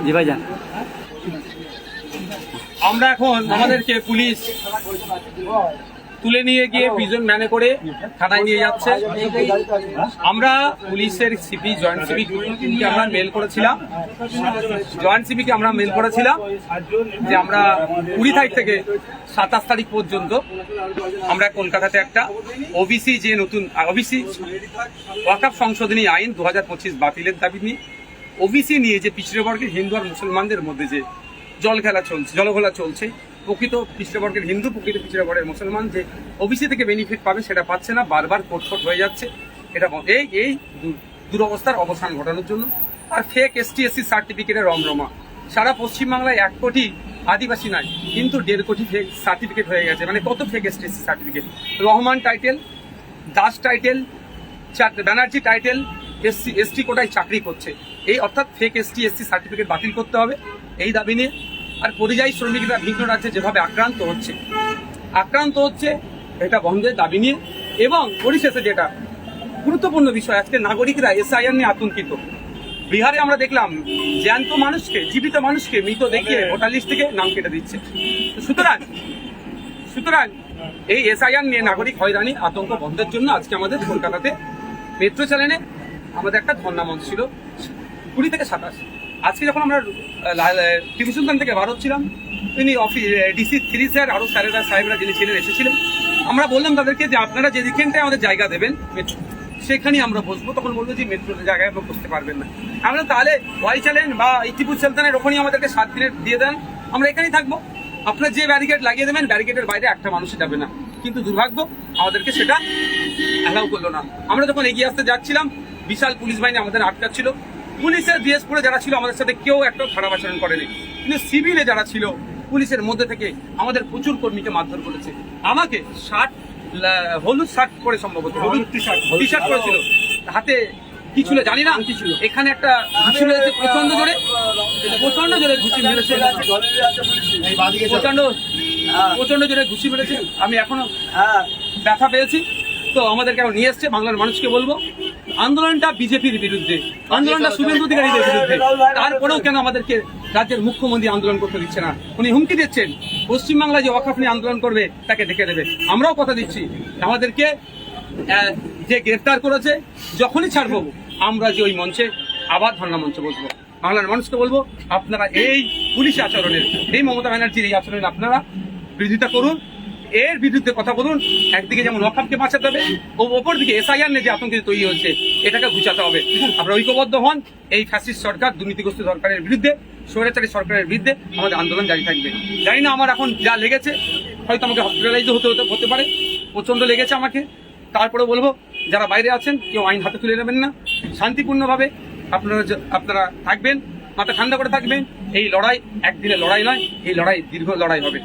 জি ভাইজান, আমরা এখন আমাদেরকে পুলিশ তুলে নিয়ে গিয়ে প্রিজন ভ্যানে করে থানায় নিয়ে যাচ্ছে। আমরা পুলিশের সিপি জয়েন্ট সিপিকে আমরা মেল করেছিলাম যে আমরা 20 তারিখ থেকে 27 তারিখ পর্যন্ত আমরা কলকাতাতে একটা ওবিসি যে নতুন ওবিসি ওয়াকফ সংশোধনী আইন 2025 বাতিলের দাবি নিয়ে, ওবিসি নিয়ে যে পিছড়ে বর্গের হিন্দু আর মুসলমানদের মধ্যে যে জলঘোলা চলছে, প্রকৃত পিছড়ে বর্গের হিন্দু, প্রকৃত পিছড়ে বর্গের মুসলমান যে ওবিসি থেকে বেনিফিট পাবে সেটা পাচ্ছে না, বারবার কোর্ট হয়ে যাচ্ছে। এটা এই দুরবস্থার অবসান ঘটানোর জন্য। আর ফেক ST/SC সার্টিফিকেটের রমরমা সারা পশ্চিমবাংলায় 1 কোটি আদিবাসী নাই, কিন্তু 1.5 কোটি ফেক সার্টিফিকেট হয়ে গেছে। মানে কত fake ST/SC certificate, Rahman title, Das title, Banerjee title, ST কোটায় চাকরি করছে। এই অর্থাৎ ফেক ST/SC সার্টিফিকেট বাতিল করতে হবে এই দাবি নিয়ে। আর পরিযায়ী শ্রমিকরা ভিন্ন রাজ্যে যেভাবে আক্রান্ত হচ্ছে এটা বন্ধের দাবি নিয়ে। এবং পরিশেষে যেটা গুরুত্বপূর্ণ বিষয়, আজকে নাগরিকরা SIR নিয়ে আতঙ্কিত। বিহারে আমরা দেখলাম জ্যান্ত মানুষকে, জীবিত মানুষকে মৃত দেখিয়ে ভোটার লিস্ট থেকে নাম কেটে দিচ্ছে। সুতরাং এই SIR নিয়ে নাগরিক হয়রানি আতঙ্ক বন্ধের জন্য আজকে আমাদের কলকাতাতে মেট্রো চ্যানেলে আমাদের একটা ধর্ণা মঞ্চ ছিল 20 থেকে 27। আজকে যখন আমরা টিপু সুলতান থেকে বার হচ্ছিলাম, তিনি DC 3 স্যার আরো সাহেবরা যিনি ছিলেন এসেছিলেন। আমরা বললাম তাদেরকে যে আপনারা যে যেখানটায় আমাদের জায়গা দেবেন মেট্রো, সেখানেই আমরা বসবো। তখন বলবো যে মেট্রোর জায়গায় আমরা বসতে পারবেন না। আমরা তাহলে ওয়াই চ্যালেন বা টিপু সুলতানের ওখানেই আমাদেরকে 7 দিনের দিয়ে দেন, আমরা এখানেই থাকবো। আপনার যে ব্যারিকেড লাগিয়ে দেবেন, ব্যারিকেডের বাইরে একটা মানুষই যাবে না। কিন্তু দুর্ভাগ্য আমাদেরকে সেটা অ্যালাউ করলো না। আমরা যখন এগিয়ে আসতে যাচ্ছিলাম, বিশাল পুলিশ বাহিনী আমাদের আটকাচ্ছিল। পুলিশের ড্রেস পরে যারা ছিল আমাদের সাথে কেউ একটা খারাপ আচরণ করেনি, কিন্তু সিভিলে যারা ছিল পুলিশের মধ্যে থেকে আমাদের প্রচুর কর্মীকে মারধর করেছে। আমাকে হলুদ শার্ট পরে, সম্ভবত হলুদ টি শার্ট পরেছিল, হাতে কি ছিল জানি না, এখানে একটা ঘুষি মেরেছে প্রচন্ড জোরে ঘুষি মেরেছে, প্রচন্ড জোরে ঘুষি মেরেছে। আমি এখনো ব্যথা পেয়েছি। তো আমাদেরকে নিয়ে এসছে। বাংলার মানুষকে বলবো, আন্দোলনটা বিজেপির বিরুদ্ধে, আন্দোলনটা শুভেন্দু অধিকারীদের বিরুদ্ধে। তারপরেও কেন আমাদেরকে রাজ্যের মুখ্যমন্ত্রী আন্দোলন করতে দিচ্ছে না? উনি হুমকি দিচ্ছেন পশ্চিমবাংলায় যে ওয়াকফ নিয়ে আন্দোলন করবে তাকে ডেকে দেবে। আমরাও কথা দিচ্ছি, আমাদেরকে যে গ্রেফতার করেছে যখনই ছাড়বো আমরা যে ওই মঞ্চে আবার ধর্ণা মঞ্চে বসবো। বাংলার মানুষকে বলবো, আপনারা এই পুলিশ আচরণের, এই মমতা ব্যানার্জির এই আচরণের আপনারা বিরোধিতা করুন, এর বিরুদ্ধে কথা বলুন। একদিকে যেমন ওয়াকফকে বাঁচাতে হবে, ও অপর দিকে SIR নিয়ে যে আতঙ্কিত তৈরি হচ্ছে এটাকে ঘুচাতে হবে। আপনারা ঐক্যবদ্ধ হন। এই ফ্যাসিস্ট সরকার, দুর্নীতিগ্রস্ত সরকারের বিরুদ্ধে, স্বৈরাচারী সরকারের বিরুদ্ধে আমাদের আন্দোলন জারি থাকবে। জানি না আমার এখন যা লেগেছে, হয়তো আমাকে হসপিটালাইজ হতে পারে, প্রচন্ড লেগেছে আমাকে। তারপরে বলবো, যারা বাইরে আছেন কেউ আইন হাতে তুলে নেবেন না, শান্তিপূর্ণভাবে আপনারা থাকবেন, মাথা ঠান্ডা করে থাকবেন। এই লড়াই একদিনের লড়াই নয়, এই লড়াই দীর্ঘ লড়াই হবে।